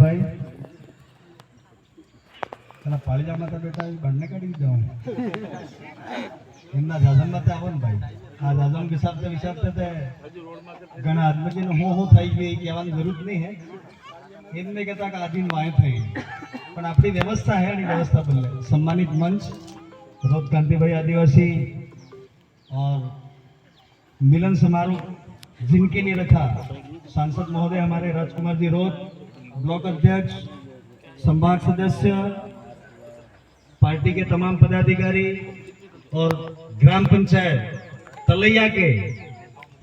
भाई त्याला पाळीजा माता बेटा बनने काढी जाऊन इन्ना जाजन मत आवon भाई आ जाजन के हिसाब से विचारते थे घना आदमी की हो થઈ ગઈ કહેવાની જરૂર નહીં है इनमें कहता का आदिन वाय થઈ પણ આપણી વ્યવસ્થા है ની व्यवस्था बदले सम्मानित मंच रोज क्रांति भाई आदिवासी और मिलन समारोह जिनके लिए रखा सांसद महोदय हमारे राजकुमार जी रोज ब्लॉक अध्यक्ष संभाग सदस्य पार्टी के तमाम पदाधिकारी और ग्राम पंचायत तलैया के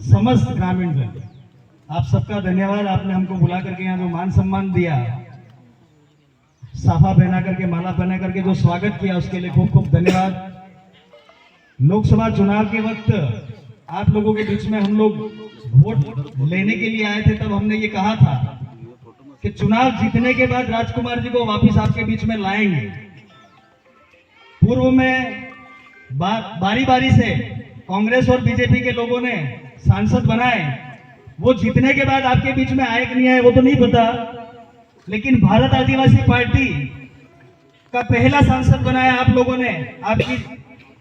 समस्त ग्रामीण जन आप सबका धन्यवाद। आपने हमको बुला करके यहाँ जो मान सम्मान दिया, साफा पहना करके माला पहना करके जो स्वागत किया उसके लिए खूब खूब धन्यवाद। लोकसभा चुनाव के वक्त आप लोगों के बीच में हम लोग वोट लेने के लिए आए थे, तब हमने ये कहा था कि चुनाव जीतने के बाद राजकुमार जी को वापस आपके बीच में लाएंगे। पूर्व में बारी बारी से कांग्रेस और बीजेपी के लोगों ने सांसद बनाए, वो जीतने के बाद आपके बीच में आए कि नहीं आए वो तो नहीं पता, लेकिन भारत आदिवासी पार्टी का पहला सांसद बनाया आप लोगों ने। आपकी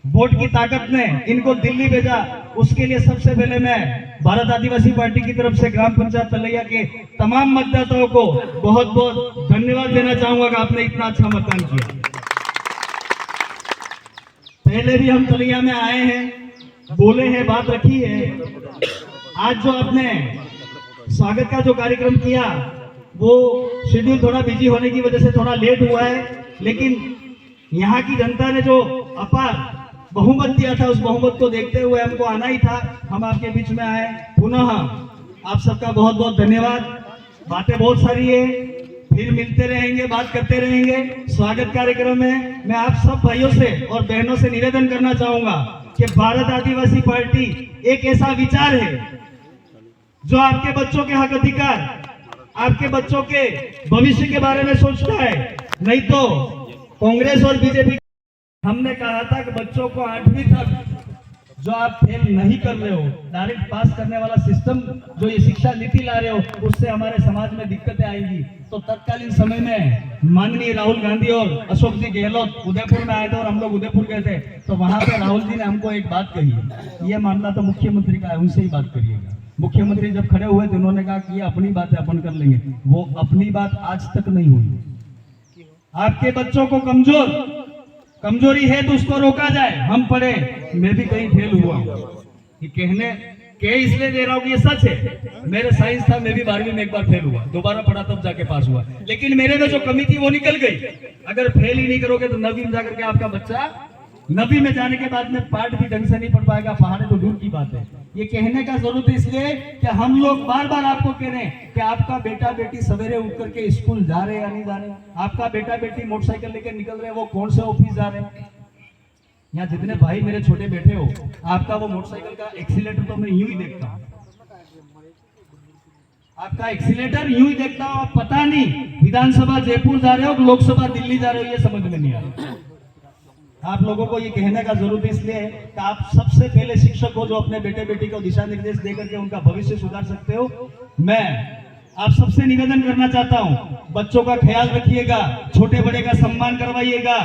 वोट की ताकत ने इनको दिल्ली भेजा। उसके लिए सबसे पहले मैं भारत आदिवासी पार्टी की तरफ से ग्राम पंचायत तलैया के तमाम मतदाताओं को बहुत बहुत धन्यवाद देना चाहूंगा कि आपने इतना अच्छा मतदान किया। पहले भी हम तलैया में आए हैं, बोले हैं, बात रखी है। आज जो आपने स्वागत का जो कार्यक्रम किया वो शेड्यूल थोड़ा बिजी होने की वजह से थोड़ा लेट हुआ है, लेकिन यहाँ की जनता ने जो अपार बहुमत दिया था उस बहुमत को देखते हुए हमको आना ही था। हम आपके बीच में आए। पुनः आप सबका बहुत बहुत धन्यवाद। बातें बहुत सारी है, फिर मिलते रहेंगे, बात करते रहेंगे। स्वागत कार्यक्रम में मैं आप सब भाइयों से और बहनों से निवेदन करना चाहूंगा कि भारत आदिवासी पार्टी एक ऐसा विचार है जो आपके बच्चों के हक अधिकार, आपके बच्चों के भविष्य के बारे में सोचता है। नहीं तो कांग्रेस और बीजेपी, हमने कहा था कि बच्चों को 8वीं तक जो आप फेल नहीं कर रहे हो, डायरेक्ट पास करने वाला सिस्टम जो ये शिक्षा नीति ला रहे हो, उससे हमारे समाज में दिक्कतें आएंगी। तो तत्कालीन समय में माननीय राहुल गांधी और अशोक जी गहलोत उदयपुर में आए थे और हम लोग उदयपुर गए थे, तो वहां पे राहुल जी ने हमको एक बात कही, ये मामला तो मुख्यमंत्री का है, उनसे ही बात करिएगा। मुख्यमंत्री जब खड़े हुए तो उन्होंने कहा कि ये अपनी बात है, अपन कर लेंगे। वो अपनी बात आज तक नहीं हुई। आपके बच्चों को कमजोरी है तो उसको रोका जाए। हम पढ़े, मैं भी कहीं फेल हुआ, ये कहने के इसलिए दे रहा हूँ कि ये सच है। मेरे साइंस था, मैं भी 12वीं में एक बार फेल हुआ, दोबारा पढ़ा तब जाके पास हुआ, लेकिन मेरे में जो कमी थी वो निकल गई। अगर फेल ही नहीं करोगे तो 9वीं में जाकर के आपका बच्चा 9वीं में जाने के बाद में पाठ भी ढंग से नहीं पढ़ पाएगा, पहाड़े तो दूर की बात है। ये कहने का जरूरत है इसलिए कि हम लोग बार बार आपको कह रहे हैं कि आपका बेटा बेटी सवेरे उठ करके स्कूल जा रहे हैं या नहीं जा रहे, आपका बेटा बेटी मोटरसाइकिल लेकर निकल रहे हैं, वो कौन से ऑफिस जा रहे हैं। यहाँ जितने भाई मेरे छोटे बैठे हो, आपका वो मोटरसाइकिल का एक्सीलेटर तो मैं यूं ही देखता हूँ, आपका एक्सीलेटर यूं ही देखता हूँ। आप पता नहीं विधानसभा जयपुर जा रहे हो, लोकसभा दिल्ली जा रहे हो, ये समझ में नहीं आ रहा। आप लोगों को ये कहने का जरूरत इसलिए है कि आप सबसे पहले शिक्षक हो जो अपने बेटे बेटी को दिशा निर्देश देकर के उनका भविष्य सुधार सकते हो। मैं आप सबसे निवेदन करना चाहता हूँ, बच्चों का ख्याल रखिएगा, छोटे बड़े का सम्मान करवाइएगा।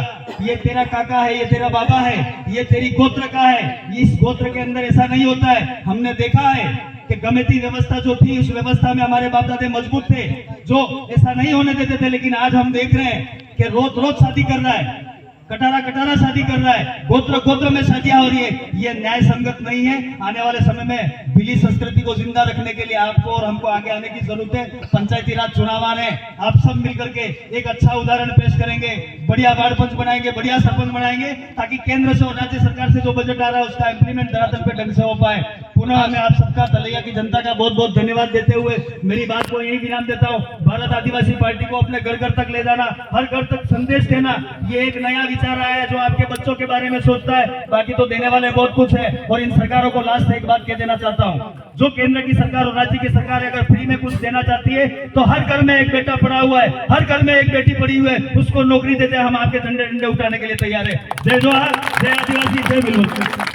ये तेरा काका है, ये तेरा बाबा है, ये तेरी गोत्र का है। इस गोत्र के अंदर ऐसा नहीं होता है। हमने देखा है कि गमेती व्यवस्था जो थी उस व्यवस्था में हमारे बाप दादे मजबूत थे, जो ऐसा नहीं होने देते थे। लेकिन आज हम देख रहे हैं कि रोज रोज शादी कर रहा है, कटारा शादी कर रहा है, गोत्र में शादियां हो रही है। ये न्याय संगत नहीं है। आने वाले समय में बिली संस्कृति को जिंदा रखने के लिए आपको और हमको आगे आने की जरूरत है। पंचायती राज चुनाव आ रहे हैं, आप सब मिलकर के एक अच्छा उदाहरण पेश करेंगे, बढ़िया वार्ड पंच बनाएंगे, बढ़िया सरपंच बनाएंगे, ताकि केंद्र से और राज्य सरकार से जो बजट आ रहा है उसका इंप्लीमेंट धरातल पे ढंग से हो पाए। पुनः मैं आप सबका तलैया की जनता का बहुत बहुत धन्यवाद देते हुए मेरी बात को यही विराम देता हूँ। भारत आदिवासी पार्टी को अपने घर घर तक ले जाना, हर घर तक संदेश देना, ये एक नया विचार आया है जो आपके बच्चों के बारे में सोचता है। बाकी तो देने वाले बहुत कुछ है। और इन सरकारों को लास्ट एक बात कह देना चाहता हूँ, जो केंद्र की सरकार और राज्य की सरकार अगर फ्री में कुछ देना चाहती है तो हर घर में एक बेटा पड़ा हुआ है, हर घर में एक बेटी पड़ी हुई है, उसको नौकरी देते हैं। हम आपके झंडे उठाने के लिए तैयार है। जय जोहार, जय आदिवासी, जय बिलवल।